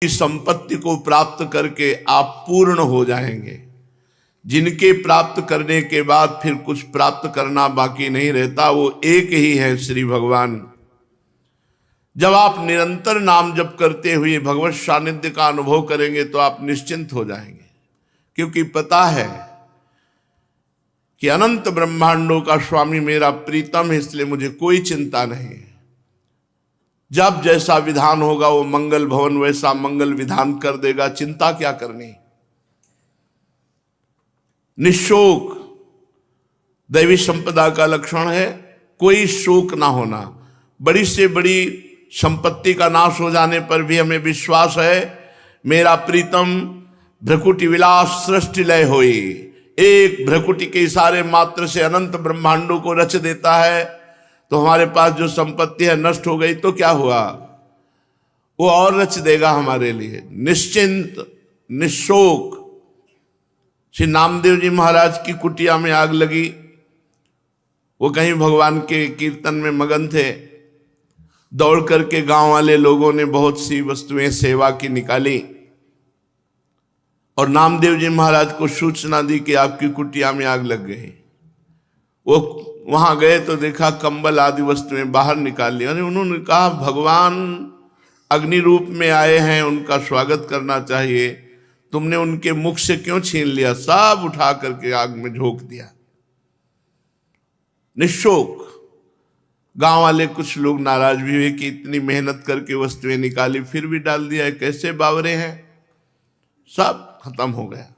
इस संपत्ति को प्राप्त करके आप पूर्ण हो जाएंगे, जिनके प्राप्त करने के बाद फिर कुछ प्राप्त करना बाकी नहीं रहता, वो एक ही है श्री भगवान। जब आप निरंतर नाम जप करते हुए भगवत सानिध्य का अनुभव करेंगे तो आप निश्चिंत हो जाएंगे, क्योंकि पता है कि अनंत ब्रह्मांडों का स्वामी मेरा प्रीतम है, इसलिए मुझे कोई चिंता नहीं है। जब जैसा विधान होगा वो मंगल भवन वैसा मंगल विधान कर देगा, चिंता क्या करनी। निशोक दैवी संपदा का लक्षण है, कोई शोक ना होना। बड़ी से बड़ी संपत्ति का नाश हो जाने पर भी हमें विश्वास है मेरा प्रीतम भ्रकुटी विलास सृष्टि लय होई, एक भ्रकुटी के इशारे मात्र से अनंत ब्रह्मांडों को रच देता है। तो हमारे पास जो संपत्ति है नष्ट हो गई तो क्या हुआ, वो और रच देगा हमारे लिए। निश्चिंत निशोक। श्री नामदेव जी महाराज की कुटिया में आग लगी, वो कहीं भगवान के कीर्तन में मगन थे। दौड़ करके गांव वाले लोगों ने बहुत सी वस्तुएं सेवा की निकाली और नामदेव जी महाराज को सूचना दी कि आपकी कुटिया में आग लग गई। वो वहां गए तो देखा कंबल आदि वस्तुएं बाहर निकाल ली। उन्होंने कहा भगवान अग्नि रूप में आए हैं, उनका स्वागत करना चाहिए, तुमने उनके मुख से क्यों छीन लिया। सब उठा करके आग में झोंक दिया। निशोक। गांव वाले कुछ लोग नाराज भी हुए कि इतनी मेहनत करके वस्तुएं निकाली फिर भी डाल दिया, कैसे बावरे हैं। सब खत्म हो गया।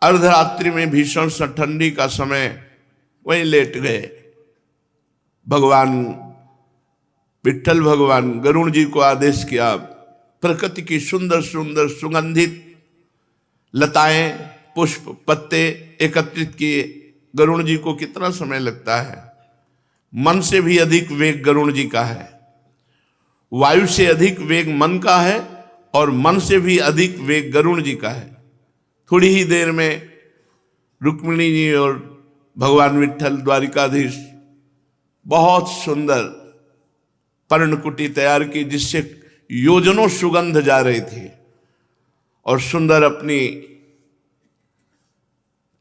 अर्धरात्रि में भीषण सा ठंडी का समय वहीं लेट गए। भगवान विट्ठल भगवान गरुण जी को आदेश किया, प्रकृति की सुंदर सुंदर सुगंधित लताएं पुष्प पत्ते एकत्रित किए। गरुण जी को कितना समय लगता है। मन से भी अधिक वेग गरुण जी का है, वायु से अधिक वेग मन का है और मन से भी अधिक वेग गरुण जी का है। थोड़ी ही देर में रुक्मिणी जी और भगवान विट्ठल द्वारिकाधीश बहुत सुंदर पर्णकुटी तैयार की, जिससे योजनों सुगंध जा रही थी, और सुंदर अपनी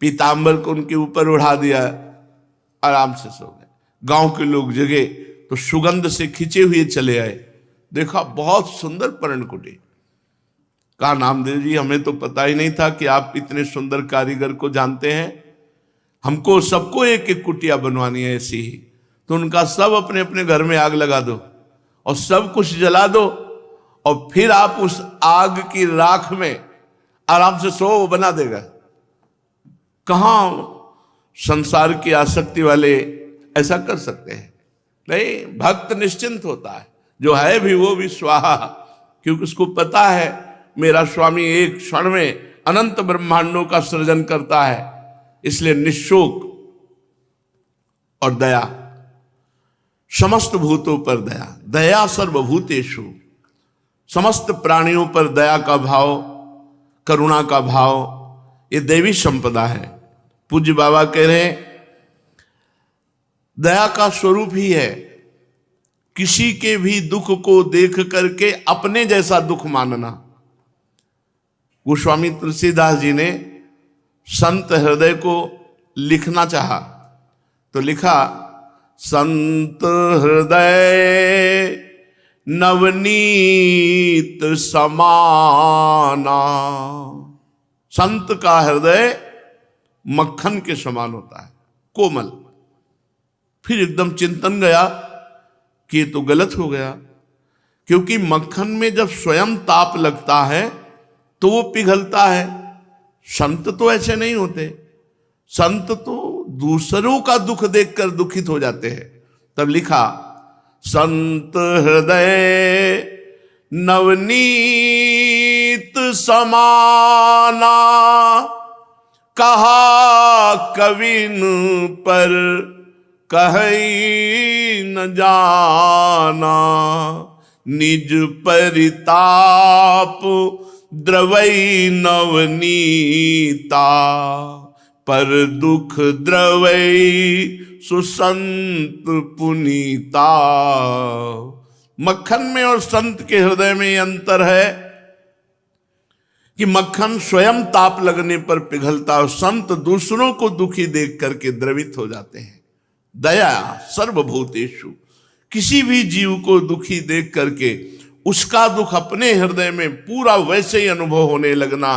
पीतांबर को उनके ऊपर उड़ा दिया, आराम से सो गए। गांव के लोग जगे तो सुगंध से खिंचे हुए चले आए, देखा बहुत सुंदर पर्णकुटी। कहा नामदेव जी हमें तो पता ही नहीं था कि आप इतने सुंदर कारीगर को जानते हैं, हमको सबको एक एक कुटिया बनवानी है ऐसी ही। तो उनका सब अपने अपने घर में आग लगा दो और सब कुछ जला दो, और फिर आप उस आग की राख में आराम से सो, वो बना देगा। कहां संसार की आसक्ति वाले ऐसा कर सकते हैं। नहीं, भक्त निश्चिंत होता है, जो है भी वो भी स्वाहा, क्योंकि उसको पता है मेरा स्वामी एक क्षण में अनंत ब्रह्मांडों का सृजन करता है। इसलिए निशोक और दया, समस्त भूतों पर दया, दया सर्वभूतेषु, समस्त प्राणियों पर दया का भाव, करुणा का भाव, ये देवी संपदा है। पूज्य बाबा कह रहे हैं दया का स्वरूप ही है किसी के भी दुख को देख करके अपने जैसा दुख मानना। गोस्वामी तुलसीदास जी ने संत हृदय को लिखना चाहा तो लिखा, संत हृदय नवनीत समाना। संत का हृदय मक्खन के समान होता है, कोमल। फिर एकदम चिंतन गया कि ये तो गलत हो गया, क्योंकि मक्खन में जब स्वयं ताप लगता है तो वो पिघलता है। संत तो ऐसे नहीं होते, संत तो दूसरों का दुख देखकर दुखित हो जाते हैं। तब लिखा, संत हृदय नवनीत समाना, कहा कविन पर कहीं न जाना, निज परिताप द्रवई नवनीता, पर दुख द्रवई सुसंत पुनीता। मक्खन में और संत के हृदय में यह अंतर है कि मक्खन स्वयं ताप लगने पर पिघलता और संत दूसरों को दुखी देख करके द्रवित हो जाते हैं। दया सर्वभूतेषु, किसी भी जीव को दुखी देख करके उसका दुख अपने हृदय में पूरा वैसे ही अनुभव होने लगना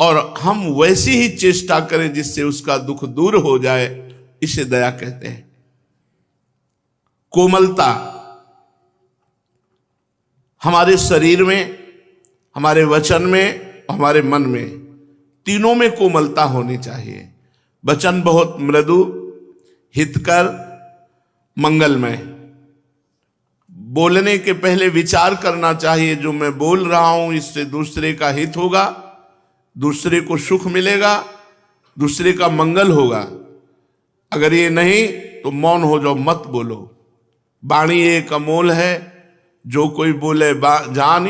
और हम वैसी ही चेष्टा करें जिससे उसका दुख दूर हो जाए, इसे दया कहते हैं। कोमलता, हमारे शरीर में, हमारे वचन में, हमारे मन में, तीनों में कोमलता होनी चाहिए। वचन बहुत मृदु, हितकर, मंगलमय। बोलने के पहले विचार करना चाहिए, जो मैं बोल रहा हूं इससे दूसरे का हित होगा, दूसरे को सुख मिलेगा, दूसरे का मंगल होगा। अगर ये नहीं तो मौन हो जाओ, मत बोलो। वाणी एक अमोल है, जो कोई बोले जान,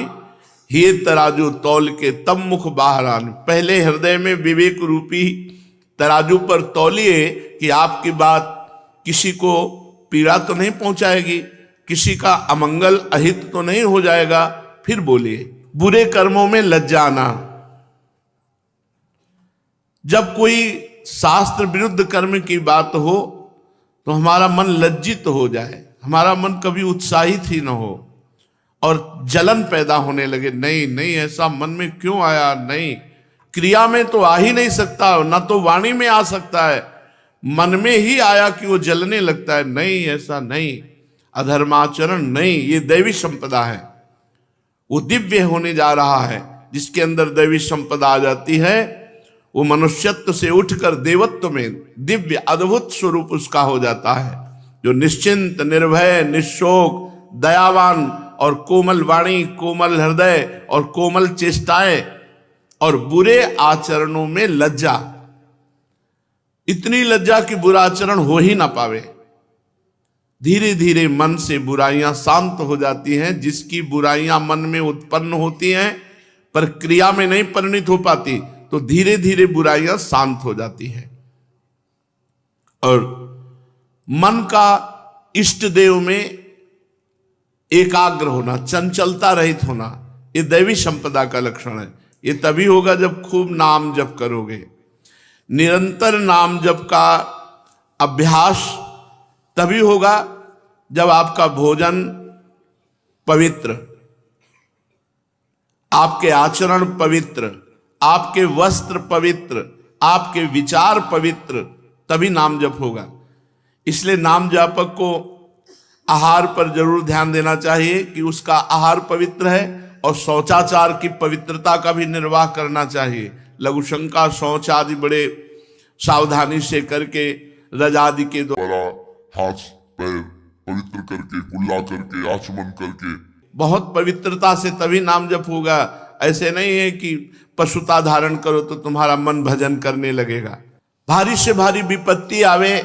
ये तराजू तौल के तब मुख बाहर आन। पहले हृदय में विवेक रूपी तराजू पर तौलिए कि आपकी बात किसी को पीड़ा तो नहीं पहुंचाएगी, किसी का अमंगल अहित तो नहीं हो जाएगा, फिर बोलिए। बुरे कर्मों में लज्जा आना, जब कोई शास्त्र विरुद्ध कर्म की बात हो तो हमारा मन लज्जित हो जाए, हमारा मन कभी उत्साहित ही न हो और जलन पैदा होने लगे। नहीं नहीं, ऐसा मन में क्यों आया? नहीं, क्रिया में तो आ ही नहीं सकता, ना तो वाणी में आ सकता है, मन में ही आया कि वो जलने लगता है। नहीं, ऐसा नहीं, अधर्माचरण नहीं, ये दैवी संपदा है। वो दिव्य होने जा रहा है। जिसके अंदर दैवी संपदा आ जाती है वो मनुष्यत्व से उठकर देवत्व में दिव्य अद्भुत स्वरूप उसका हो जाता है, जो निश्चिंत, निर्भय, निशोक, दयावान और कोमल वाणी, कोमल हृदय और कोमल चेष्टाएं और बुरे आचरणों में लज्जा। इतनी लज्जा कि बुरा आचरण हो ही ना पावे। धीरे धीरे मन से बुराइयां शांत हो जाती हैं। जिसकी बुराइयां मन में उत्पन्न होती हैं पर क्रिया में नहीं परिणित हो पाती, तो धीरे धीरे बुराइयां शांत हो जाती हैं। और मन का इष्ट देव में एकाग्र होना, चंचलता रहित होना, ये दैवी संपदा का लक्षण है। ये तभी होगा जब खूब नाम जप करोगे। निरंतर नाम जप का अभ्यास तभी होगा जब आपका भोजन पवित्र, आपके आचरण पवित्र, आपके वस्त्र पवित्र, आपके विचार पवित्र, तभी नाम जप होगा। इसलिए नाम जापक को आहार पर जरूर ध्यान देना चाहिए कि उसका आहार पवित्र है और शौचाचार की पवित्रता का भी निर्वाह करना चाहिए। लघुशंका, शौच आदि बड़े सावधानी से करके, रज आदि के द्वारा हाथ पैर पवित्र करके, कुल्ला करके, आचमन करके, बहुत पवित्रता से तभी नाम जप होगा। ऐसे नहीं है कि पशुता धारण करो तो तुम्हारा मन भजन करने लगेगा। भारी से भारी विपत्ति आवे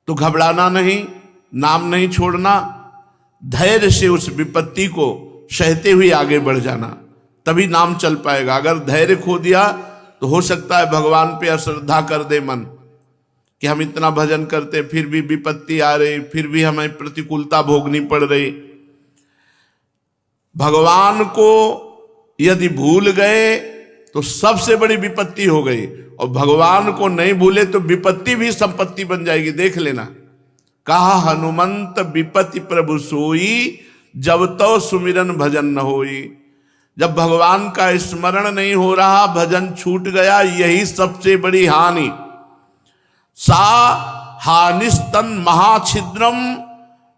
तो घबराना नहीं, नाम नहीं छोड़ना, धैर्य से उस विपत्ति को सहते हुए आगे बढ़ जाना, तभी नाम चल पाएगा। अगर धैर्य खो दिया तो हो सकता है भगवान पे अश्रद्धा कर दे मन, कि हम इतना भजन करते फिर भी विपत्ति आ रही, फिर भी हमें प्रतिकूलता भोगनी पड़ रही। भगवान को यदि भूल गए तो सबसे बड़ी विपत्ति हो गई, और भगवान को नहीं भूले तो विपत्ति भी संपत्ति बन जाएगी। देख लेना, कहा हनुमंत विपत्ति प्रभु सोई, जब तो सुमिरन भजन न होई। जब भगवान का स्मरण नहीं हो रहा, भजन छूट गया, यही सबसे बड़ी हानि। सा हानिस्तन महाछिद्रम,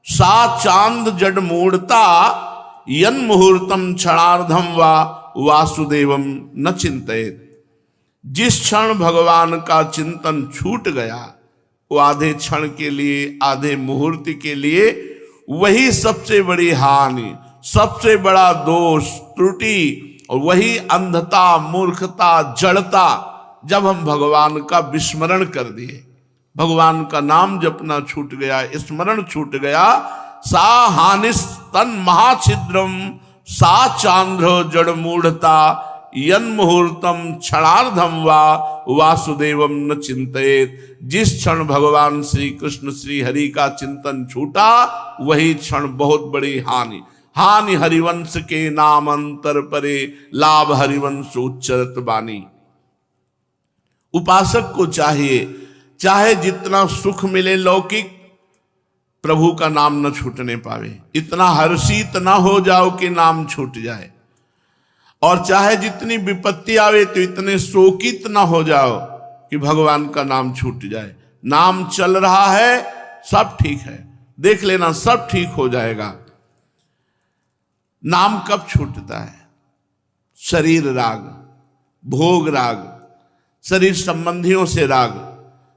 सा चांद जड मूढ़ता, यन मुहूर्तम क्षणार्धम वा वासुदेवम न चिंतित। जिस क्षण भगवान का चिंतन छूट गया, वो आधे क्षण के लिए, आधे मुहूर्त के लिए, वही सबसे बड़ी हानि, सबसे बड़ा दोष, त्रुटि, और वही अंधता, मूर्खता, जड़ता, जब हम भगवान का विस्मरण कर दिए, भगवान का नाम जपना छूट गया, स्मरण छूट गया। सा हानिस्तन महाछिद्रम, सा चांद्र जड़ मूढ़ता, यन्मुहूर्तम क्षणार्धम वा वासुदेवम न चिंतयेत। जिस क्षण भगवान श्री कृष्ण श्री हरि का चिंतन छूटा वही क्षण बहुत बड़ी हानि। हानि हरिवंश के नाम अंतर परे, लाभ हरिवंश उच्चरत बानी। उपासक को चाहिए चाहे जितना सुख मिले लौकिक, प्रभु का नाम न छूटने पावे। इतना हर्षित न हो जाओ कि नाम छूट जाए, और चाहे जितनी विपत्ति आवे तो इतने शोकित न हो जाओ कि भगवान का नाम छूट जाए। नाम चल रहा है, सब ठीक है, देख लेना सब ठीक हो जाएगा। नाम कब छूटता है? शरीर राग, भोग राग, शरीर संबंधियों से राग।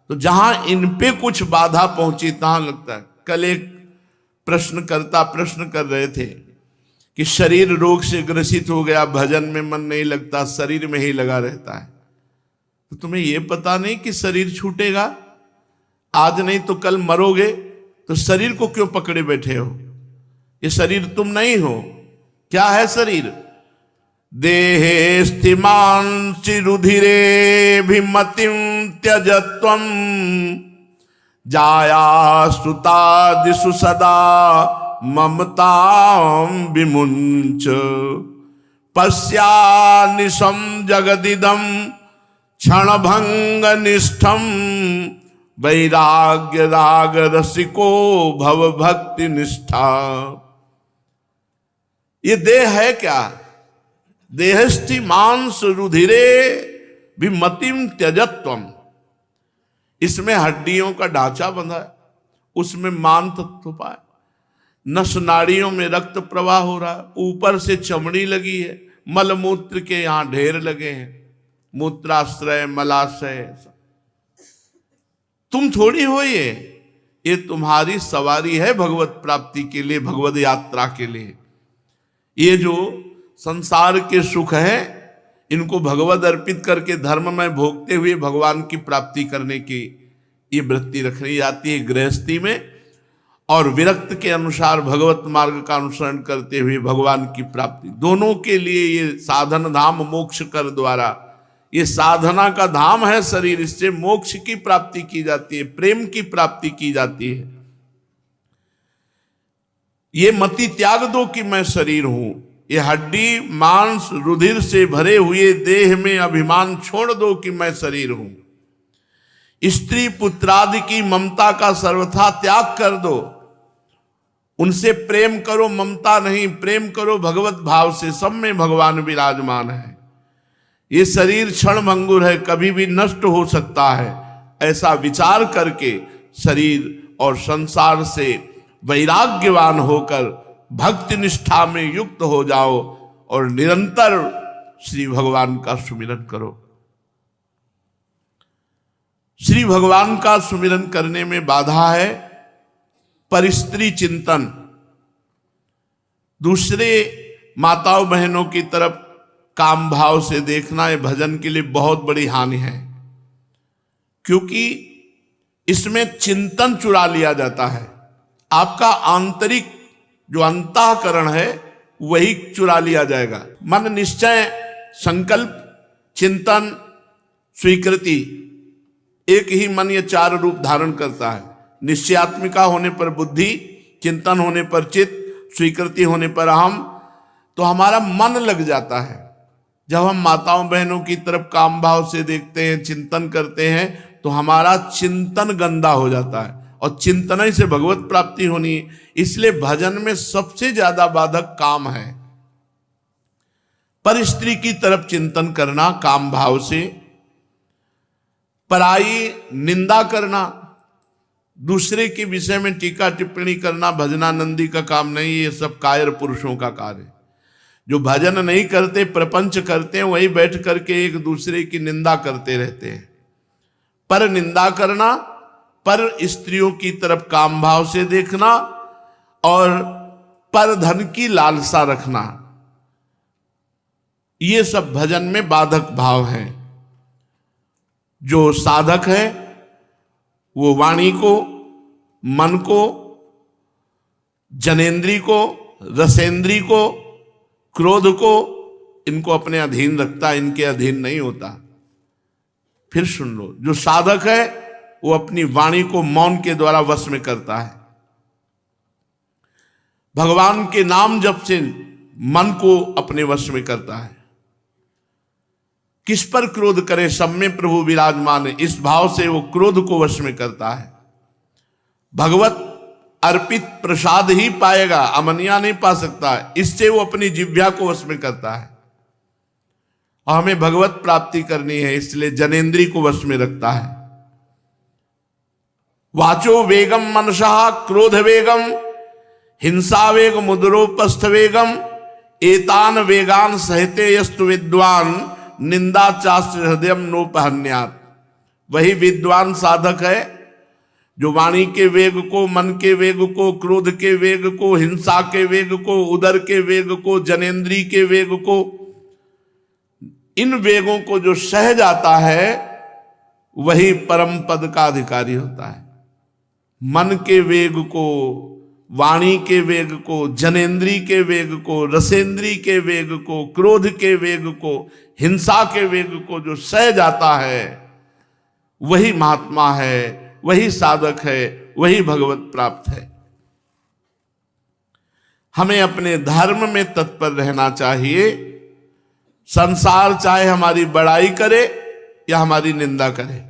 तो जहां इन पे कुछ बाधा पहुंची तहां लगता है। कल एक प्रश्नकर्ता प्रश्न कर रहे थे कि शरीर रोग से ग्रसित हो गया, भजन में मन नहीं लगता, शरीर में ही लगा रहता है। तो तुम्हें यह पता नहीं कि शरीर छूटेगा? आज नहीं तो कल मरोगे, तो शरीर को क्यों पकड़े बैठे हो? ये शरीर तुम नहीं हो। क्या है शरीर? देहे स्थिमांसि रुधिरे भिमतिं त्यजत्वं, जाया सुतादिषु सदा ममतां विमुञ्च। पश्यानिशं जगदिदं क्षणभंग निष्ठं, वैराग्य राग रसिको भव भक्ति निष्ठा। ये देह है क्या? देहस्थि मांस रुधिरे विमतिम त्यजत्वम। इसमें हड्डियों का ढांचा बंधा है, उसमें मान तत्व पाए, नस नाड़ियों में रक्त प्रवाह हो रहा है, ऊपर से चमड़ी लगी है, मलमूत्र के यहां ढेर लगे हैं, मूत्राश्रय मलाशय। तुम थोड़ी हो ये तुम्हारी सवारी है भगवत प्राप्ति के लिए, भगवत यात्रा के लिए। ये जो संसार के सुख हैं इनको भगवत अर्पित करके धर्म में भोगते हुए भगवान की प्राप्ति करने की ये वृत्ति रखनी जाती है गृहस्थी में, और विरक्त के अनुसार भगवत मार्ग का अनुसरण करते हुए भगवान की प्राप्ति। दोनों के लिए ये साधन धाम मोक्ष कर द्वारा, ये साधना का धाम है शरीर, इससे मोक्ष की प्राप्ति की जाती है, प्रेम की प्राप्ति की जाती है। ये मति त्याग दो कि मैं शरीर हूं। ये हड्डी मांस रुधिर से भरे हुए देह में अभिमान छोड़ दो कि मैं शरीर हूं। स्त्री पुत्रादि की ममता का सर्वथा त्याग कर दो, उनसे प्रेम करो, ममता नहीं, प्रेम करो भगवत भाव से। सब में भगवान विराजमान है। ये शरीर क्षणभंगुर है, कभी भी नष्ट हो सकता है। ऐसा विचार करके शरीर और संसार से वैराग्यवान होकर भक्ति निष्ठा में युक्त हो जाओ और निरंतर श्री भगवान का सुमिरन करो। श्री भगवान का सुमिरन करने में बाधा है परिस्त्री चिंतन, दूसरे माताओं बहनों की तरफ काम भाव से देखना। ये भजन के लिए बहुत बड़ी हानि है, क्योंकि इसमें चिंतन चुरा लिया जाता है। आपका आंतरिक जो अंतःकरण है वही चुरा लिया जाएगा। मन निश्चय, संकल्प, चिंतन, स्वीकृति, एक ही मन ये चार रूप धारण करता है। निश्चयात्मिका होने पर बुद्धि, चिंतन होने पर चित्त, स्वीकृति होने पर अहम। तो हमारा मन लग जाता है। जब हम माताओं बहनों की तरफ काम भाव से देखते हैं, चिंतन करते हैं, तो हमारा चिंतन गंदा हो जाता है, और चिंतन ही से भगवत प्राप्ति होनी है। इसलिए भजन में सबसे ज्यादा बाधक काम है। पर स्त्री की तरफ चिंतन करना काम भाव से, पराई निंदा करना, दूसरे के विषय में टीका टिप्पणी करना भजनानंदी का काम नहीं। ये सब कायर पुरुषों का कार्य है। जो भजन नहीं करते, प्रपंच करते हैं, वही बैठ करके एक दूसरे की निंदा करते रहते हैं। पर निंदा करना, पर स्त्रियों की तरफ काम भाव से देखना, और पर धन की लालसा रखना, ये सब भजन में बाधक भाव हैं। जो साधक है वो वाणी को, मन को, जनेन्द्री को, रसेंद्री को, क्रोध को, इनको अपने अधीन रखता है, इनके अधीन नहीं होता। फिर सुन लो, जो साधक है वो अपनी वाणी को मौन के द्वारा वश में करता है। भगवान के नाम जप से मन को अपने वश में करता है। किस पर क्रोध करे, सब में प्रभु विराजमान है, इस भाव से वो क्रोध को वश में करता है। भगवत अर्पित प्रसाद ही पाएगा, अमनिया नहीं पा सकता। इससे वो अपनी जिह्वा को वश में करता है। और हमें भगवत प्राप्ति करनी है, इसलिए जनेन्द्री को वश में रखता है। वाचो वेगम मनसा क्रोध वेगम हिंसा वेग मुद्रोपस्थ वेगम एतान वेगान सहते यस्तु विद्वान निंदा चास्त्र हृदय नोपहन्यात्। वही विद्वान साधक है जो वाणी के वेग को, मन के वेग को, क्रोध के वेग को, हिंसा के वेग को, उदर के वेग को, जनेन्द्री के वेग को, इन वेगों को जो सह जाता है वही परम पद का अधिकारी होता है। मन के वेग को, वाणी के वेग को, जनेन्द्री के वेग को, रसेंद्री के वेग को, क्रोध के वेग को, हिंसा के वेग को जो सह जाता है वही महात्मा है, वही साधक है, वही भगवत प्राप्त है। हमें अपने धर्म में तत्पर रहना चाहिए। संसार चाहे हमारी बड़ाई करे या हमारी निंदा करे,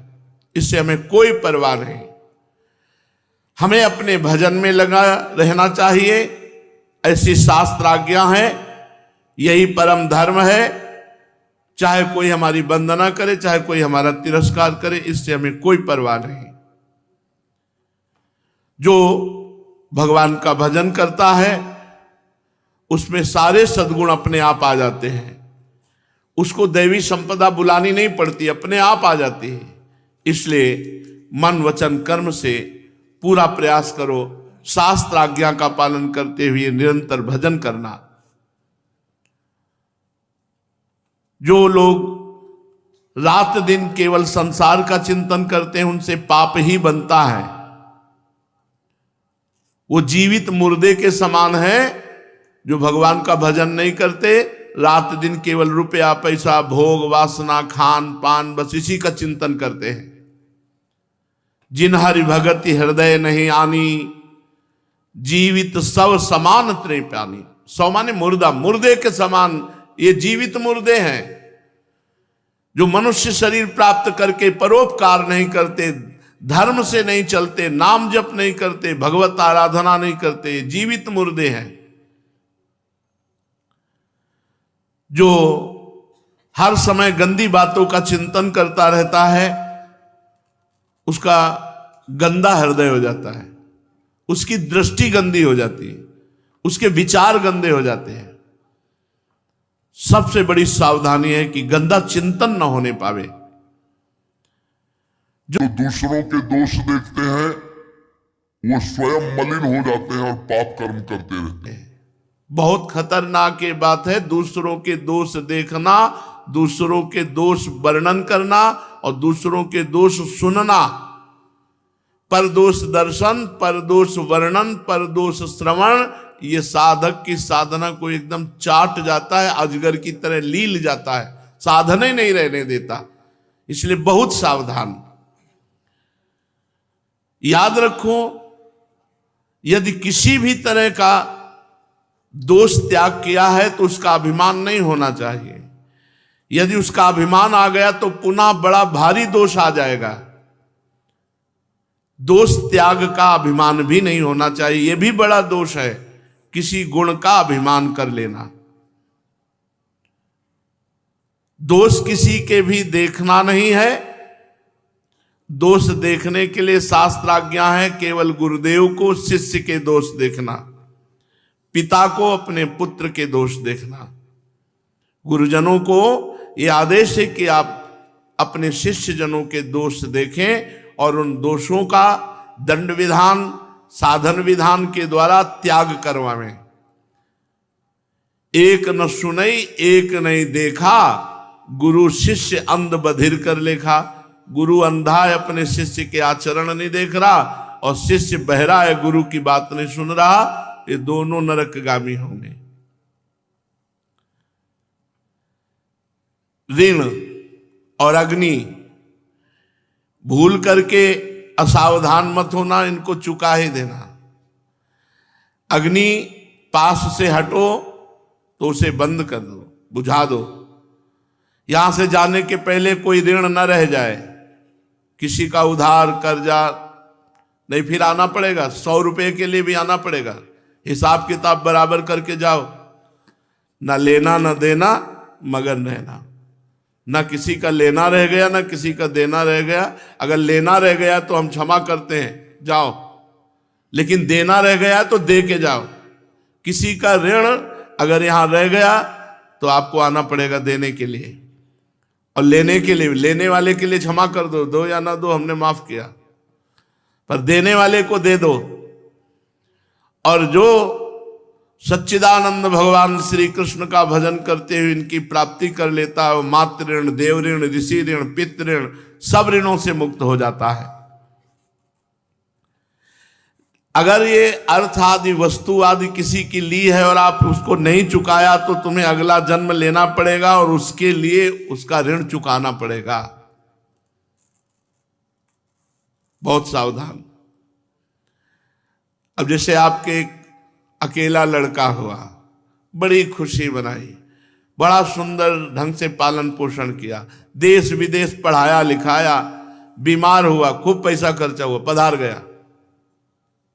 इससे हमें कोई परवाह नहीं। हमें अपने भजन में लगा रहना चाहिए, ऐसी शास्त्र आज्ञा है, यही परम धर्म है। चाहे कोई हमारी वंदना करे, चाहे कोई हमारा तिरस्कार करे, इससे हमें कोई परवाह नहीं। जो भगवान का भजन करता है उसमें सारे सद्गुण अपने आप आ जाते हैं। उसको दैवी संपदा बुलानी नहीं पड़ती, अपने आप आ जाती है। इसलिए मन वचन कर्म से पूरा प्रयास करो, शास्त्र आज्ञा का पालन करते हुए निरंतर भजन करना। जो लोग रात दिन केवल संसार का चिंतन करते हैं उनसे पाप ही बनता है। वो जीवित मुर्दे के समान है जो भगवान का भजन नहीं करते, रात दिन केवल रुपया पैसा भोग वासना खान पान बस इसी का चिंतन करते हैं। जिन हरि भगति हृदय नहीं आनी जीवित सब समान त्रे पानी। सौ माने मुर्दा, मुर्दे के समान ये जीवित मुर्दे हैं जो मनुष्य शरीर प्राप्त करके परोपकार नहीं करते, धर्म से नहीं चलते, नाम जप नहीं करते, भगवत आराधना नहीं करते, जीवित मुर्दे हैं। जो हर समय गंदी बातों का चिंतन करता रहता है उसका गंदा हृदय हो जाता है, उसकी दृष्टि गंदी हो जाती है, उसके विचार गंदे हो जाते हैं। सबसे बड़ी सावधानी है कि गंदा चिंतन न होने पावे। जो दूसरों के दोष देखते हैं वो स्वयं मलिन हो जाते हैं और पाप कर्म करते रहते हैं। बहुत खतरनाक ये बात है दूसरों के दोष देखना, दूसरों के दोष वर्णन करना और दूसरों के दोष सुनना। परदोष दर्शन, परदोष वर्णन, परदोष श्रवण, ये साधक की साधना को एकदम चाट जाता है, अजगर की तरह लील जाता है, साधना ही नहीं रहने देता। इसलिए बहुत सावधान। याद रखो, यदि किसी भी तरह का दोष त्याग किया है तो उसका अभिमान नहीं होना चाहिए। यदि उसका अभिमान आ गया तो पुनः बड़ा भारी दोष आ जाएगा। दोष त्याग का अभिमान भी नहीं होना चाहिए, यह भी बड़ा दोष है, किसी गुण का अभिमान कर लेना। दोष किसी के भी देखना नहीं है। दोष देखने के लिए शास्त्र आज्ञा है केवल गुरुदेव को शिष्य के दोष देखना, पिता को अपने पुत्र के दोष देखना। गुरुजनों को यह आदेश है कि आप अपने शिष्य जनों के दोष देखें और उन दोषों का दंड विधान, साधन विधान के द्वारा त्याग करवावें। एक न सुनई एक नहीं देखा, गुरु शिष्य अंध बधिर कर लेखा। गुरु अंधा है, अपने शिष्य के आचरण नहीं देख रहा, और शिष्य बहरा है, गुरु की बात नहीं सुन रहा। ये दोनों नरकगामी होंगे। ऋण और अग्नि भूल करके असावधान मत होना, इनको चुका ही देना। अग्नि पास से हटो तो उसे बंद कर दो, बुझा दो। यहां से जाने के पहले कोई ऋण न रह जाए, किसी का उधार कर्जा नहीं, फिर आना पड़ेगा। 100 रुपए के लिए भी आना पड़ेगा, हिसाब किताब बराबर करके जाओ। ना लेना न देना मगर रहना, ना किसी का लेना रह गया ना किसी का देना रह गया। अगर लेना रह गया तो हम क्षमा करते हैं, जाओ, लेकिन देना रह गया तो दे के जाओ। किसी का ऋण अगर यहां रह गया तो आपको आना पड़ेगा देने के लिए, और लेने के लिए, लेने वाले के लिए क्षमा कर दो, दो या ना दो हमने माफ किया, पर देने वाले को दे दो। और जो सच्चिदानंद भगवान श्री कृष्ण का भजन करते हुए इनकी प्राप्ति कर लेता है, वो मातृ ऋण, देव ऋण, ऋषि ऋण, पितृ ऋण, सब ऋणों से मुक्त हो जाता है। अगर ये अर्थ आदि वस्तु आदि किसी की ली है और आप उसको नहीं चुकाया तो तुम्हें अगला जन्म लेना पड़ेगा और उसके लिए उसका ऋण चुकाना पड़ेगा। बहुत सावधान। अब जैसे आपके अकेला लड़का हुआ, बड़ी खुशी बनाई, बड़ा सुंदर ढंग से पालन पोषण किया, देश विदेश पढ़ाया लिखाया, बीमार हुआ, खूब पैसा खर्चा हुआ, पधार गया,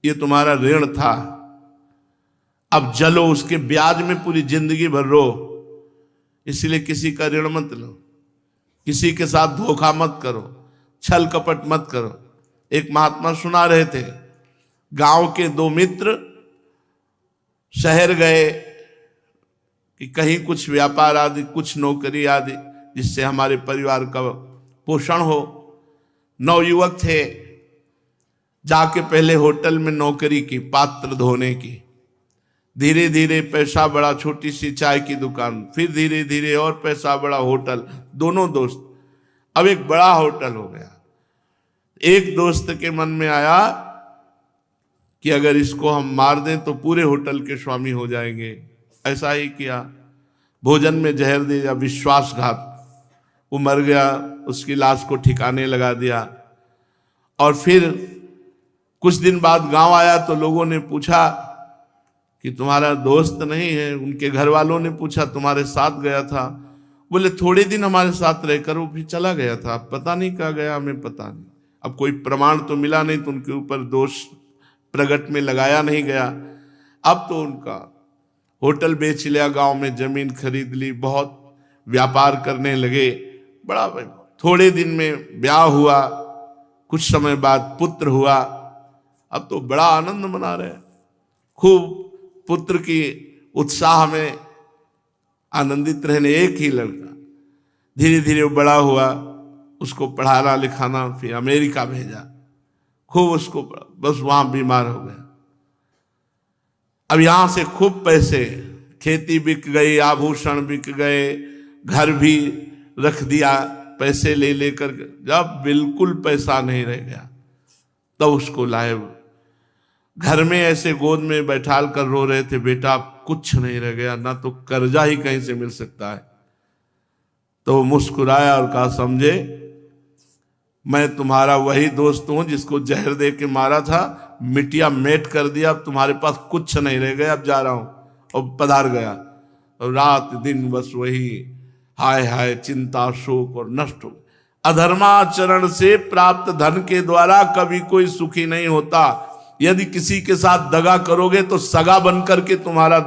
ये तुम्हारा ऋण था। अब जलो उसके ब्याज में पूरी जिंदगी भर रो। इसलिए किसी का ऋण मत लो, किसी के साथ धोखा मत करो, छल कपट मत करो। एक महात्मा सुना रहे थे, गांव के 2 मित्र शहर गए कि कहीं कुछ व्यापार आदि, कुछ नौकरी आदि, जिससे हमारे परिवार का पोषण हो। नवयुवक थे, जाके पहले होटल में नौकरी की, पात्र धोने की। धीरे धीरे पैसा बढ़ा, छोटी सी चाय की दुकान, फिर धीरे धीरे और पैसा बढ़ा, होटल। दोनों दोस्त, अब एक बड़ा होटल हो गया। एक दोस्त के मन में आया कि अगर इसको हम मार दें तो पूरे होटल के स्वामी हो जाएंगे। ऐसा ही किया, भोजन में जहर दे दिया, विश्वासघात। वो मर गया, उसकी लाश को ठिकाने लगा दिया। और फिर कुछ दिन बाद गांव आया तो लोगों ने पूछा कि तुम्हारा दोस्त नहीं है। उनके घर वालों ने पूछा तुम्हारे साथ गया था? बोले थोड़े दिन हमारे साथ रहकर वो भी चला गया था, पता नहीं कहाँ गया, हमें पता नहीं। अब कोई प्रमाण तो मिला नहीं, तो उनके ऊपर दोष प्रगट में लगाया नहीं गया। अब तो उनका होटल बेच लिया, गांव में जमीन खरीद ली, बहुत व्यापार करने लगे, बड़ा। थोड़े दिन में ब्याह हुआ, कुछ समय बाद पुत्र हुआ। अब तो बड़ा आनंद मना रहे, खूब पुत्र की उत्साह में आनंदित रहने। एक ही लड़का, धीरे धीरे वो बड़ा हुआ, उसको पढ़ाना लिखाना, फिर अमेरिका भेजा, खूब उसको, बस वहां बीमार हो गया। अब यहां से खूब पैसे, खेती बिक गई, आभूषण बिक गए, घर भी रख दिया पैसे ले लेकर। जब बिल्कुल पैसा नहीं रह गया तब उसको लाए। घर में ऐसे गोद में बैठाल कर रो रहे थे, बेटा कुछ नहीं रह गया, ना तो कर्जा ही कहीं से मिल सकता है। तो वो मुस्कुराया और कहा, समझे, मैं तुम्हारा वही दोस्त हूं जिसको जहर दे के मारा था, मिटिया मेट कर दिया, अब तुम्हारे पास कुछ नहीं रह गया, अब जा रहा हूं। और पधार गया, और रात दिन बस वही हाय हाय, चिंता, शोक और नष्ट हो। अधर्माचरण से प्राप्त धन के द्वारा कभी कोई सुखी नहीं होता। यदि किसी के साथ दगा करोगे तो सगा बन करके तुम्हारा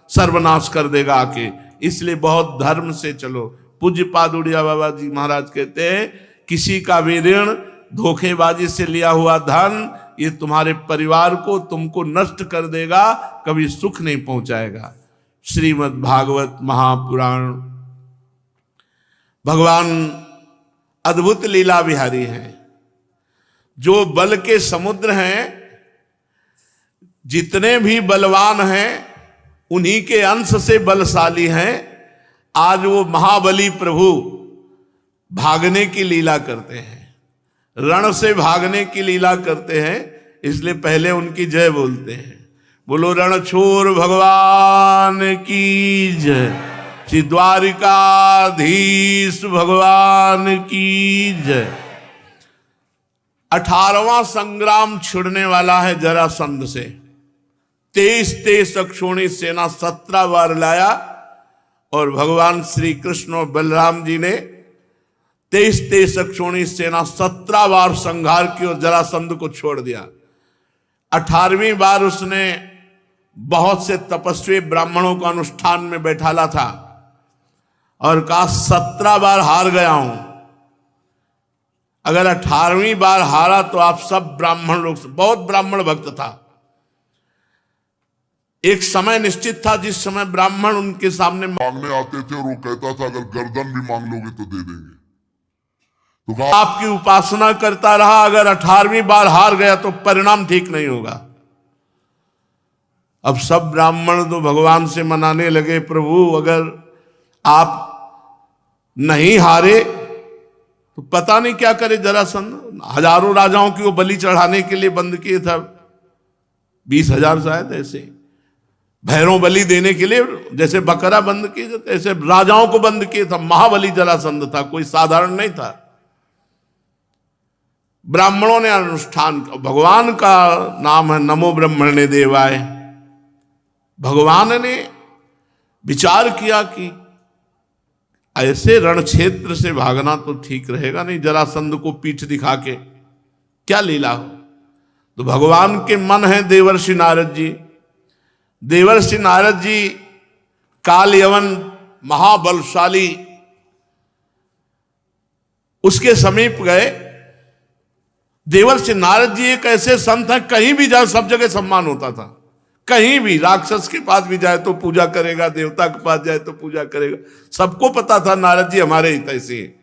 सर्वनाश कर देगा आके। इसलिए बहुत धर्म से चलो। पूज्य पाद उड़िया बाबा जी महाराज कहते हैं, किसी का भी ऋण, धोखेबाजी से लिया हुआ धन, ये तुम्हारे परिवार को, तुमको नष्ट कर देगा, कभी सुख नहीं पहुंचाएगा। श्रीमद् भागवत महापुराण। भगवान अद्भुत लीला विहारी हैं, जो बल के समुद्र हैं। जितने भी बलवान हैं उन्हीं के अंश से बलशाली हैं। आज वो महाबली प्रभु भागने की लीला करते हैं, रण से भागने की लीला करते हैं। इसलिए पहले उनकी जय बोलते हैं, बोलो रणछोर भगवान की जय। श्री द्वारिकाधीश भगवान की जय। 18वां संग्राम छिड़ने वाला है जरासंध से। 23 अक्षौणी सेना 17 बार लाया और भगवान श्री कृष्ण और बलराम जी ने 23 अक्षौणी सेना 17 बार संहार की और जरासंध को छोड़ दिया। 18वीं बार उसने बहुत से तपस्वी ब्राह्मणों को अनुष्ठान में बैठाला था और कहा 17 बार हार गया हूं। अगर 18वीं बार हारा तो आप सब ब्राह्मण लोग, बहुत ब्राह्मण भक्त था। एक समय निश्चित था जिस समय ब्राह्मण उनके सामने मांगने आते थे और वो कहता था अगर गर्दन भी मांग लोगे तो दे देंगे। तो आपकी उपासना करता रहा, अगर 18वीं बार हार गया तो परिणाम ठीक नहीं होगा। अब सब ब्राह्मण तो भगवान से मनाने लगे, प्रभु अगर आप नहीं हारे तो पता नहीं क्या करे जरासंध। हजारों राजाओं की वो बलि चढ़ाने के लिए बंद किए था, 20,000 शायद, ऐसे भैरव बलि देने के लिए जैसे बकरा बंद किए जाते ऐसे राजाओं को बंद किए था। महाबली जरासंध था, कोई साधारण नहीं था। ब्राह्मणों ने अनुष्ठान, भगवान का नाम है नमो ब्रह्मणे देवाय। भगवान ने विचार किया कि ऐसे रण क्षेत्र से भागना तो ठीक रहेगा नहीं, जरासंध को पीठ दिखा के क्या लीला हो। तो भगवान के मन है देवर्षि नारद जी। देवर्षि नारद जी काल यवन महाबलशाली, उसके समीप गए। देवर्षि नारद जी एक ऐसे संत हैं, कहीं भी जाए सब जगह सम्मान होता था। कहीं भी राक्षस के पास भी जाए तो पूजा करेगा, देवता के पास जाए तो पूजा करेगा। सबको पता था नारद जी हमारे हित ऐसे हैं।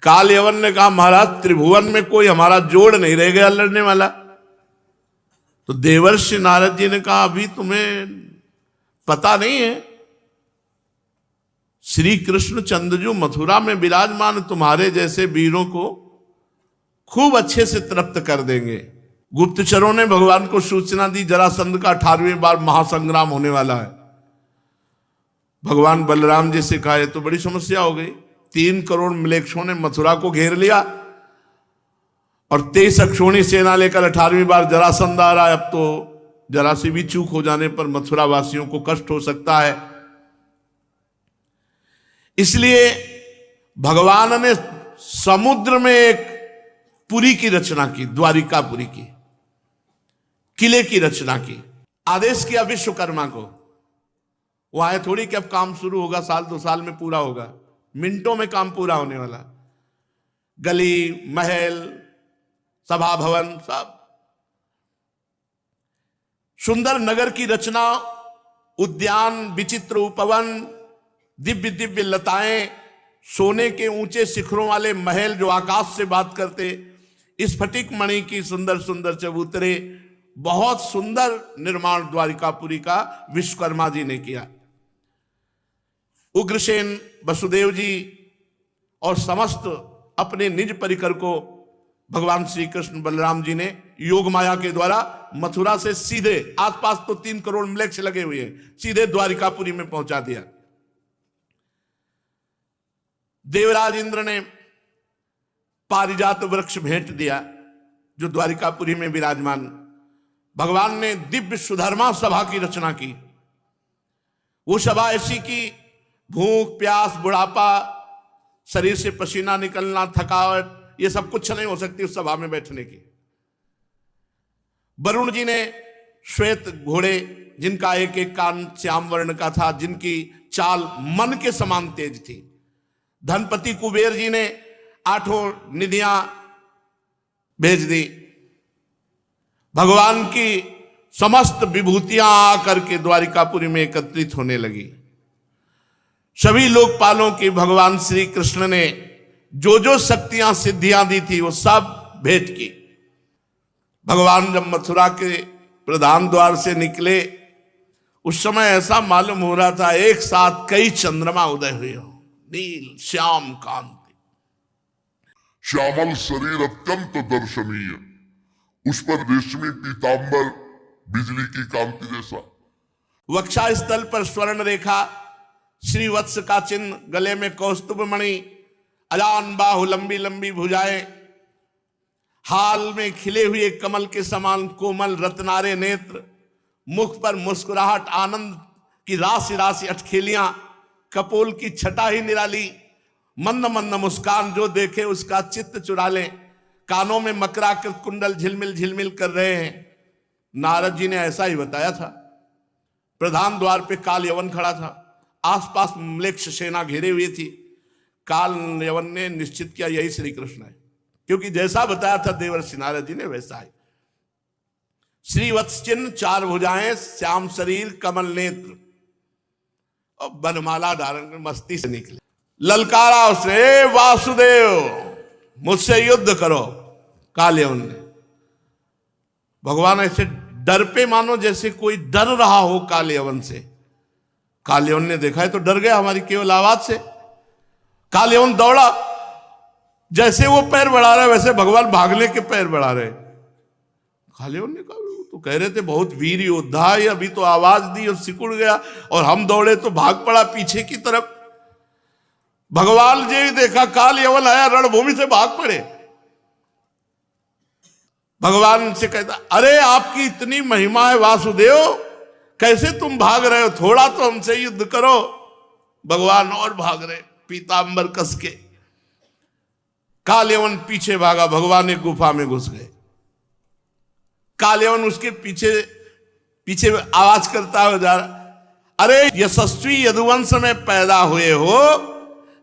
काल यवन ने कहा महाराज त्रिभुवन में कोई हमारा जोड़ नहीं रह गया लड़ने वाला। तो देवर्षि नारद जी ने कहा अभी तुम्हें पता नहीं है, श्री कृष्ण चंद्रजू मथुरा में विराजमान, तुम्हारे जैसे वीरों को खूब अच्छे से तृप्त कर देंगे। गुप्तचरों ने भगवान को सूचना दी जरासंध का 18वीं बार महासंग्राम होने वाला है। भगवान बलराम जी से कहा तो बड़ी समस्या हो गई। 3 करोड़ म्लेच्छों ने मथुरा को घेर लिया और 23 अक्षौणी सेना लेकर 18वीं बार जरासंध आ रहा है। अब तो जरा सी भी चूक हो जाने पर मथुरा वासियों को कष्ट हो सकता है। इसलिए भगवान ने समुद्र में एक पुरी की रचना की, द्वारिकापुरी की, किले की रचना की। आदेश किया विश्वकर्मा को। वो आए थोड़ी कि अब काम शुरू होगा, 1-2 साल में पूरा होगा, मिनटों में काम पूरा होने वाला। गली महल सभा भवन सब सुंदर नगर की रचना, उद्यान, विचित्र उपवन, दिव्य दिव्य लताएं, सोने के ऊंचे शिखरों वाले महल जो आकाश से बात करते, स्फटिक मणि की सुंदर सुंदर चबूतरे, बहुत सुंदर निर्माण द्वारिकापुरी का विश्वकर्मा जी ने किया। उग्रसेन वसुदेव जी और समस्त अपने निज परिकर को भगवान श्री कृष्ण बलराम जी ने योग माया के द्वारा मथुरा से सीधे, आसपास तो 3 करोड़ म्लेच्छ लगे हुए हैं, सीधे द्वारिकापुरी में पहुंचा दिया। देवराज इंद्र ने पारिजात वृक्ष भेंट दिया जो द्वारिकापुरी में विराजमान। भगवान ने दिव्य सुधर्मा सभा की रचना की। वो सभा ऐसी की भूख प्यास बुढ़ापा, शरीर से पसीना निकलना, थकावट, ये सब कुछ नहीं हो सकती उस सभा में बैठने की। वरुण जी ने श्वेत घोड़े, जिनका एक एक कान श्याम वर्ण का था, जिनकी चाल मन के समान तेज थी। धनपति कुबेर जी ने 8 निधियां भेज दी। भगवान की समस्त विभूतियां आकर के द्वारिकापुरी में एकत्रित होने लगी। सभी लोकपालों की भगवान श्री कृष्ण ने जो जो शक्तियां सिद्धियां दी थी वो सब भेंट की। भगवान जब मथुरा के प्रधान द्वार से निकले, उस समय ऐसा मालूम हो रहा था एक साथ कई चंद्रमा उदय हुए हो, नील श्याम कांति। श्यामल शरीर अत्यंत दर्शनीय, उस पर रेशमी पीतांबर बिजली की कांति जैसा, वक्षा स्थल पर स्वर्ण रेखा, श्रीवत्स का चिन्ह, गले में कौस्तुभ मणि, अजान बाहु, लंबी लंबी भुजाएं, हाल में खिले हुए कमल के समान कोमल रत्नारे नेत्र, मुख पर मुस्कुराहट, आनंद की राशि राशि अटखेलियां, कपोल की छटा ही निराली, मंद मंद मुस्कान, जो देखे उसका चित्त चुरा ले, कानों में मकराकृत कुंडल झिलमिल झिलमिल कर रहे हैं। नारद जी ने ऐसा ही बताया था। प्रधान द्वार पे काल यवन खड़ा था, आसपास म्लेच्छ सेना घेरे हुई थी। काल यवन ने निश्चित किया यही श्री कृष्ण है, क्योंकि जैसा बताया था देवर्षि नारद जी ने वैसा है। श्रीवत्स चिन्ह, 4 भुजाएं, श्याम शरीर, कमल नेत्र और बनमाला धारण कर मस्ती से निकले। ललकारा उसने, वासुदेव मुझसे युद्ध करो। काल यवन ने, भगवान ऐसे डर पे मानो जैसे कोई डर रहा हो काल यवन से। काल यवन ने देखा है तो डर गया हमारी केवल आवाज से। काल यवन दौड़ा, जैसे वो पैर बढ़ा रहा है वैसे भगवान भागने के पैर बढ़ा रहे। काल यवन ने कहा तो कह रहे थे बहुत वीर योद्धा है, अभी तो आवाज दी और सिकुड़ गया, और हम दौड़े तो भाग पड़ा पीछे की तरफ। भगवान जी देखा काल यवन आया, रणभूमि से भाग पड़े। भगवान से कहता, अरे आपकी इतनी महिमा है वासुदेव, कैसे तुम भाग रहे हो, थोड़ा तो हमसे युद्ध करो। भगवान और भाग रहे, पीतांबर कस के। काल यवन पीछे भागा, भगवान एक गुफा में घुस गए। काल यवन उसके पीछे पीछे आवाज करता हुआ जा रहा, अरे यशस्वी यदुवंश में पैदा हुए हो,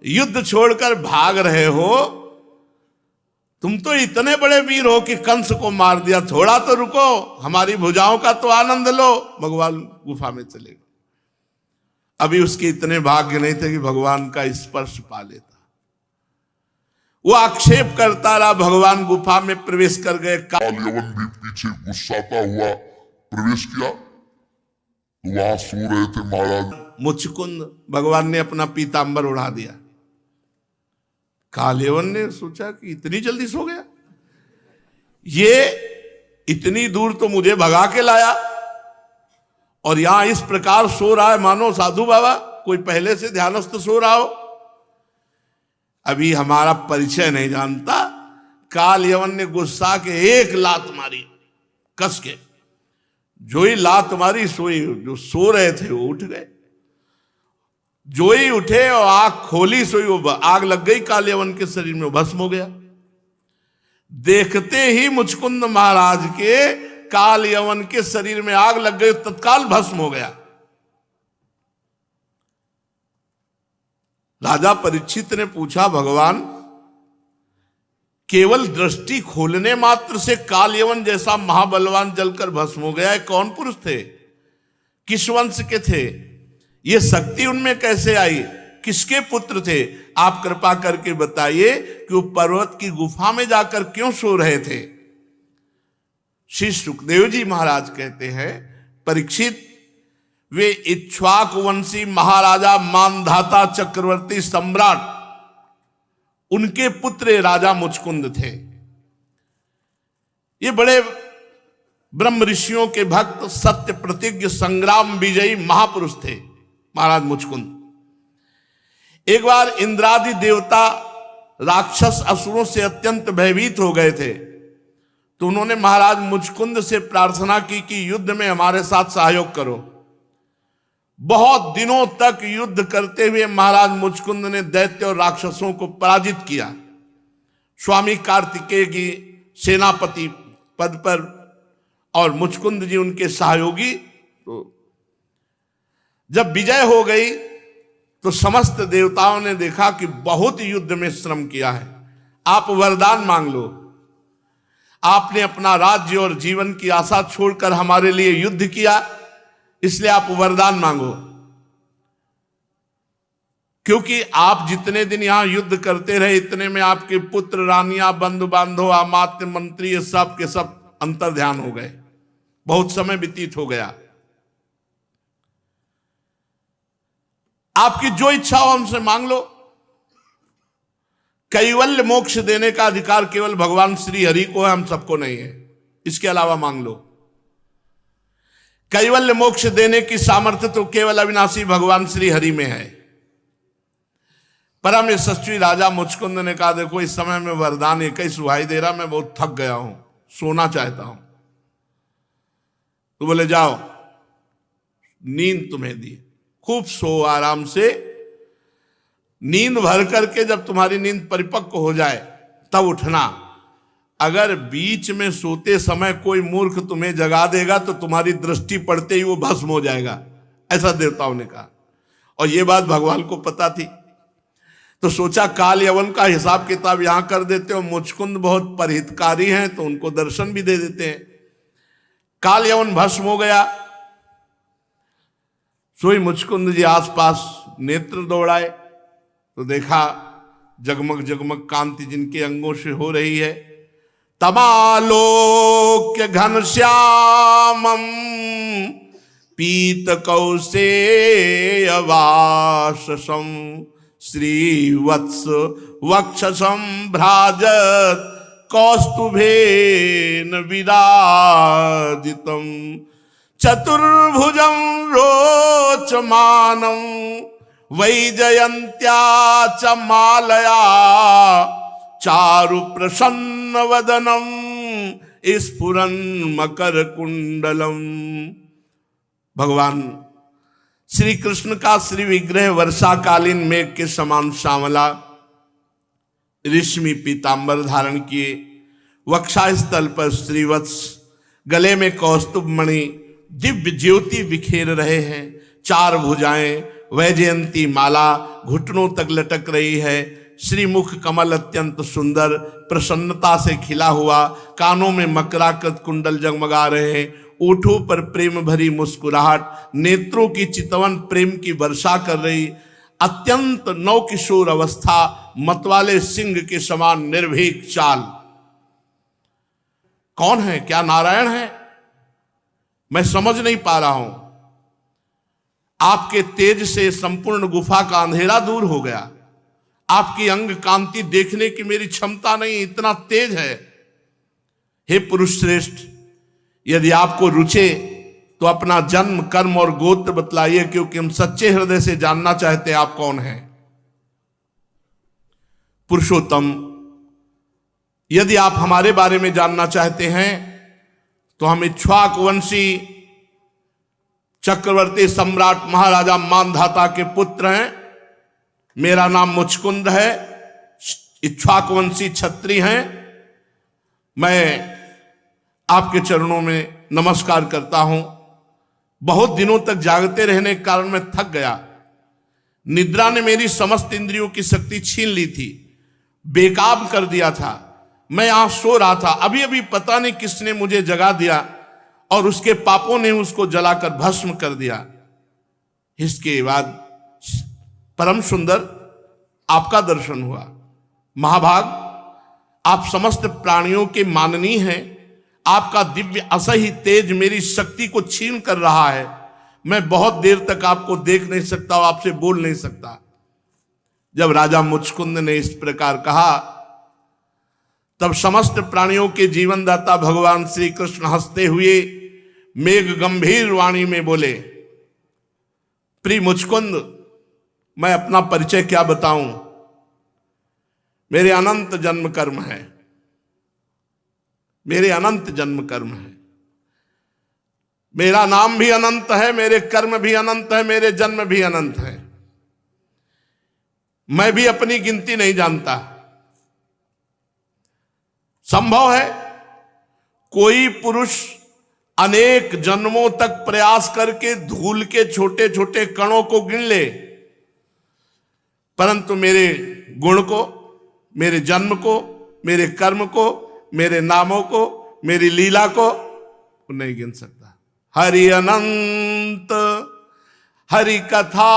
युद्ध छोड़कर भाग रहे हो, तुम तो इतने बड़े वीर हो कि कंस को मार दिया, थोड़ा तो रुको, हमारी भुजाओं का तो आनंद लो। भगवान गुफा में चले गए। अभी उसके इतने भाग्य नहीं थे कि भगवान का स्पर्श पा लेता। वो आक्षेप करता रहा, भगवान गुफा में प्रवेश कर गए। काल यवन भी पीछे गुस्साता हुआ प्रवेश किया, तो वहां सो रहे थे महाराज मुचकुंद। भगवान ने अपना पीतांबर उड़ा दिया। काल यवन ने सोचा कि इतनी जल्दी सो गया, ये इतनी दूर तो मुझे भगा के लाया और यहां इस प्रकार सो रहा है मानो साधु बाबा कोई पहले से ध्यानस्थ सो रहा हो। अभी हमारा परिचय नहीं जानता। काल यवन ने गुस्सा के एक लात मारी कस के। जो ही लात मारी, सोई जो सो रहे थे वो उठ गए। जो ही उठे और आग खोली, सोई वो आग लग गई काल यवन के शरीर में, भस्म हो गया। देखते ही मुचकुंद महाराज के काल यवन के शरीर में आग लग गई, तत्काल भस्म हो गया। राजा परीक्षित ने पूछा, भगवान केवल दृष्टि खोलने मात्र से काल यवन जैसा महाबलवान जलकर भस्म हो गया है, कौन पुरुष थे, किस वंश के थे, ये शक्ति उनमें कैसे आई, किसके पुत्र थे? आप कृपा करके बताइए कि वो पर्वत की गुफा में जाकर क्यों सो रहे थे। श्री सुखदेव जी महाराज कहते हैं, परीक्षित वे इक्ष्वाक वंशी महाराजा मानधाता चक्रवर्ती सम्राट, उनके पुत्र राजा मुचकुंद थे। ये बड़े ब्रह्म ऋषियों के भक्त, सत्य प्रतिज्ञ, संग्राम विजयी महापुरुष थे महाराज मुचकुंद। एक बार इंद्रादि देवता राक्षस असुरों से अत्यंत भयभीत हो गए थे, तो उन्होंने महाराज मुचकुंद से प्रार्थना की कि युद्ध में हमारे साथ सहयोग करो। बहुत दिनों तक युद्ध करते हुए महाराज मुचकुंद ने दैत्य और राक्षसों को पराजित किया। स्वामी कार्तिकेय की सेनापति पद पर और मुचकुंद जी उनके सहयोगी। तो जब विजय हो गई तो समस्त देवताओं ने देखा कि बहुत युद्ध में श्रम किया है, आप वरदान मांग लो। आपने अपना राज्य और जीवन की आशा छोड़कर हमारे लिए युद्ध किया, इसलिए आप वरदान मांगो। क्योंकि आप जितने दिन यहां युद्ध करते रहे, इतने में आपके पुत्र, रानियां, बंधु बांधव, अमात्य, मंत्री, ये सब के सब अंतर ध्यान हो गए, बहुत समय व्यतीत हो गया। आपकी जो इच्छा हो हमसे मांग लो। कैवल्य मोक्ष देने का अधिकार केवल भगवान श्री हरि को है, हम सबको नहीं है। इसके अलावा मांग लो। कैवल्य मोक्ष देने की सामर्थ्य तो केवल अविनाशी भगवान श्री हरि में है। परम यशस्वी राजा मुचकुंद ने कहा, देखो इस समय में वरदान एक ही सुहाई दे रहा, मैं बहुत थक गया हूं, सोना चाहता हूं। तो बोले जाओ, नींद तुम्हें दी, खूब सो आराम से। नींद भर करके जब तुम्हारी नींद परिपक्व हो जाए तब उठना। अगर बीच में सोते समय कोई मूर्ख तुम्हें जगा देगा तो तुम्हारी दृष्टि पड़ते ही वो भस्म हो जाएगा, ऐसा देवताओं ने कहा। और ये बात भगवान को पता थी, तो सोचा काल यवन का हिसाब किताब यहां कर देते हो। मुचकुंद बहुत परहितकारी हैं तो उनको दर्शन भी दे देते हैं। काल यवन भस्म हो गया। सोई मुचकुंद जी आसपास नेत्र दौड़ाए तो देखा जगमग जगमग कांति जिनके अंगों से हो रही है। तमालोक्य घनश्यामं पीत कौसेयवाससं श्रीवत्स वक्षसं भ्राजत कौस्तुभेन विराजितं चतुर्भुजं रोचमानं वैजयन्त्या च मालया चारु प्रसन्न वदनम स्फुरन मकर कुंडलम। भगवान श्री कृष्ण का श्री विग्रह वर्षाकालीन मेघ के समान श्यामला, रेशमी पीतांबर धारण किए, वक्षास्थल पर श्रीवत्स, गले में कौस्तुभ मणि, दिव्य ज्योति बिखेर रहे हैं। चार भुजाएं, वैजयंती माला घुटनों तक लटक रही है। श्रीमुख कमल अत्यंत सुंदर प्रसन्नता से खिला हुआ, कानों में मकराकृत कुंडल जगमगा रहे हैं, ओठों पर प्रेम भरी मुस्कुराहट, नेत्रों की चितवन प्रेम की वर्षा कर रही, अत्यंत नवकिशोर अवस्था, मतवाले सिंह के समान निर्भीक चाल। कौन है? क्या नारायण है? मैं समझ नहीं पा रहा हूं। आपके तेज से संपूर्ण गुफा का अंधेरा दूर हो गया। आपकी अंग कांति देखने की मेरी क्षमता नहीं, इतना तेज है। हे पुरुष श्रेष्ठ, यदि आपको रुचे तो अपना जन्म, कर्म और गोत्र बतलाइए, क्योंकि हम सच्चे हृदय से जानना चाहते हैं आप कौन हैं। पुरुषोत्तम, यदि आप हमारे बारे में जानना चाहते हैं तो हम इक्ष्वाकु वंशी चक्रवर्ती सम्राट महाराजा मानधाता के पुत्र हैं। मेरा नाम मुचकुंद है, इक्ष्वाकु वंशी क्षत्रिय हैं। मैं आपके चरणों में नमस्कार करता हूं। बहुत दिनों तक जागते रहने के कारण मैं थक गया। निद्रा ने मेरी समस्त इंद्रियों की शक्ति छीन ली थी, बेकाब कर दिया था। मैं यहां सो रहा था, अभी अभी पता नहीं किसने मुझे जगा दिया और उसके पापों ने उसको जलाकर भस्म कर दिया। इसके बाद परम सुंदर आपका दर्शन हुआ। महाभाग, आप समस्त प्राणियों के माननीय हैं। आपका दिव्य असह्य तेज मेरी शक्ति को छीन कर रहा है। मैं बहुत देर तक आपको देख नहीं सकता और आपसे बोल नहीं सकता। जब राजा मुचकुंद ने इस प्रकार कहा तब समस्त प्राणियों के जीवनदाता भगवान श्री कृष्ण हंसते हुए मेघ गंभीर वाणी में बोले, प्रिय मुचकुंद, मैं अपना परिचय क्या बताऊं। मेरे अनंत जन्म कर्म है, मेरे अनंत जन्म कर्म है। मेरा नाम भी अनंत है, मेरे कर्म भी अनंत है, मेरे जन्म भी अनंत है। मैं भी अपनी गिनती नहीं जानता। संभव है कोई पुरुष अनेक जन्मों तक प्रयास करके धूल के छोटे छोटे कणों को गिन ले, परंतु मेरे गुण को, मेरे जन्म को, मेरे कर्म को, मेरे नामों को, मेरी लीला को नहीं गिन सकता। हरि अनंत, हरि कथा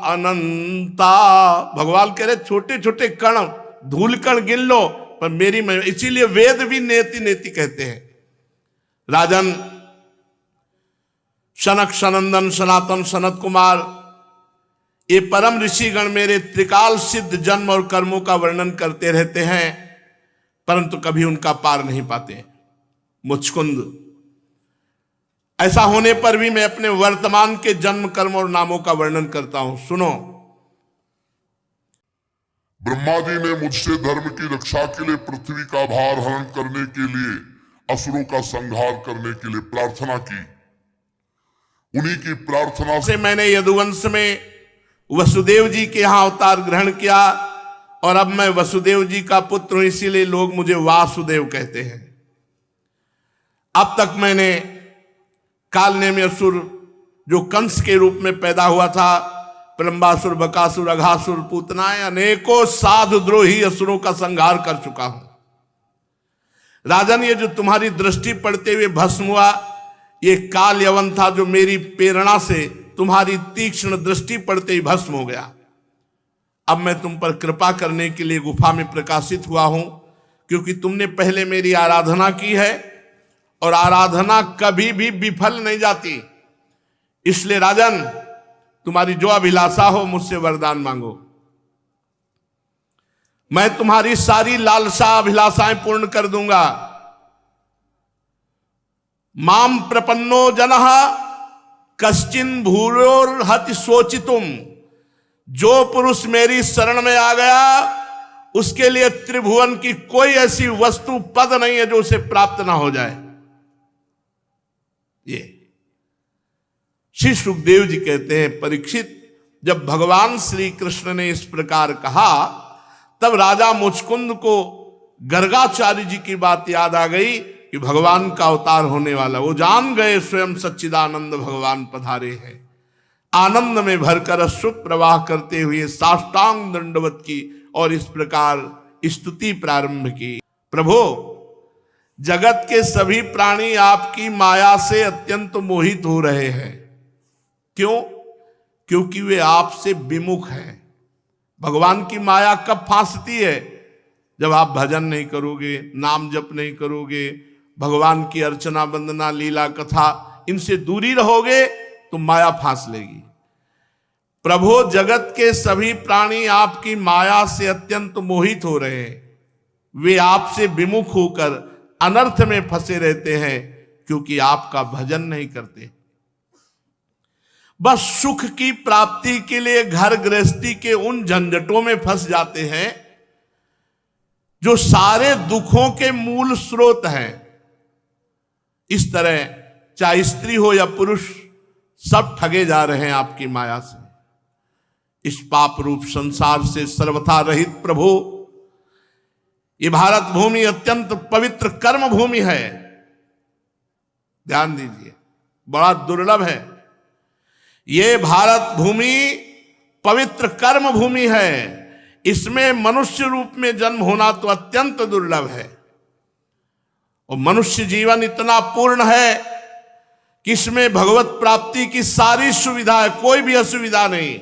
अनंता। भगवान कह रहे छोटे छोटे कण, धूल कण गिन लो, पर मेरी महिमा। इसीलिए वेद भी नेति नेति कहते हैं। राजन, सनक, सनंदन, सनातन, सनत कुमार, ये परम ऋषिगण मेरे त्रिकाल सिद्ध जन्म और कर्मों का वर्णन करते रहते हैं, परंतु कभी उनका पार नहीं पाते। मुचकुंद, ऐसा होने पर भी मैं अपने वर्तमान के जन्म कर्म और नामों का वर्णन करता हूं, सुनो। ब्रह्मा जी ने मुझसे धर्म की रक्षा के लिए पृथ्वी का भार हरण करने के लिए असुरों का संहार करने के लिए प्रार्थना की। उन्हीं की प्रार्थना से मैंने यदुवंश में वसुदेव जी के यहां अवतार ग्रहण किया और अब मैं वसुदेव जी का पुत्र हूं, इसीलिए लोग मुझे वासुदेव कहते हैं। अब तक मैंने कालने में असुर जो कंस के रूप में पैदा हुआ था, प्रलंबासुर, बकासुर, अघासुर, पूतनाएं, अनेकों साधुद्रोही असुरों का संहार कर चुका हूं। राजन, ये जो तुम्हारी दृष्टि पड़ते हुए भस्म हुआ, ये काल यवन था जो मेरी प्रेरणा से तुम्हारी तीक्ष्ण दृष्टि पड़ते ही भस्म हो गया। अब मैं तुम पर कृपा करने के लिए गुफा में प्रकाशित हुआ हूं, क्योंकि तुमने पहले मेरी आराधना की है और आराधना कभी भी विफल नहीं जाती। इसलिए राजन, तुम्हारी जो अभिलाषा हो मुझसे वरदान मांगो, मैं तुम्हारी सारी लालसा अभिलाषाएं पूर्ण कर दूंगा। माम प्रपन्नो जनः कश्चिन भूरोर्हति सोचितुम, जो पुरुष मेरी शरण में आ गया उसके लिए त्रिभुवन की कोई ऐसी वस्तु पद नहीं है जो उसे प्राप्त ना हो जाए। ये श्री सुखदेव जी कहते हैं, परीक्षित, जब भगवान श्री कृष्ण ने इस प्रकार कहा तब राजा मुचकुंद को गर्गाचार्य जी की बात याद आ गई कि भगवान का अवतार होने वाला। वो जान गए स्वयं सच्चिदानंद भगवान पधारे हैं। आनंद में भरकर अश्रु प्रवाह करते हुए साष्टांग दंडवत की और इस प्रकार स्तुति प्रारंभ की। प्रभु, जगत के सभी प्राणी आपकी माया से अत्यंत मोहित हो रहे हैं। क्यों? क्योंकि वे आपसे विमुख हैं। भगवान की माया कब फांसती है? जब आप भजन नहीं करोगे, नाम जप नहीं करोगे, भगवान की अर्चना, वंदना, लीला, कथा, इनसे दूरी रहोगे तो माया फांस लेगी। प्रभु, जगत के सभी प्राणी आपकी माया से अत्यंत मोहित हो रहे हैं। वे आपसे विमुख होकर अनर्थ में फंसे रहते हैं क्योंकि आपका भजन नहीं करते। बस सुख की प्राप्ति के लिए घर गृहस्थी के उन झंझटों में फंस जाते हैं जो सारे दुखों के मूल स्रोत हैं। इस तरह चाहे स्त्री हो या पुरुष, सब ठगे जा रहे हैं आपकी माया से। इस पाप रूप संसार से सर्वथा रहित प्रभु, ये भारत भूमि अत्यंत पवित्र कर्म भूमि है। ध्यान दीजिए, बड़ा दुर्लभ है। ये भारत भूमि पवित्र कर्म भूमि है। इसमें मनुष्य रूप में जन्म होना तो अत्यंत दुर्लभ है। और मनुष्य जीवन इतना पूर्ण है कि इसमें भगवत प्राप्ति की सारी सुविधा है, कोई भी असुविधा नहीं।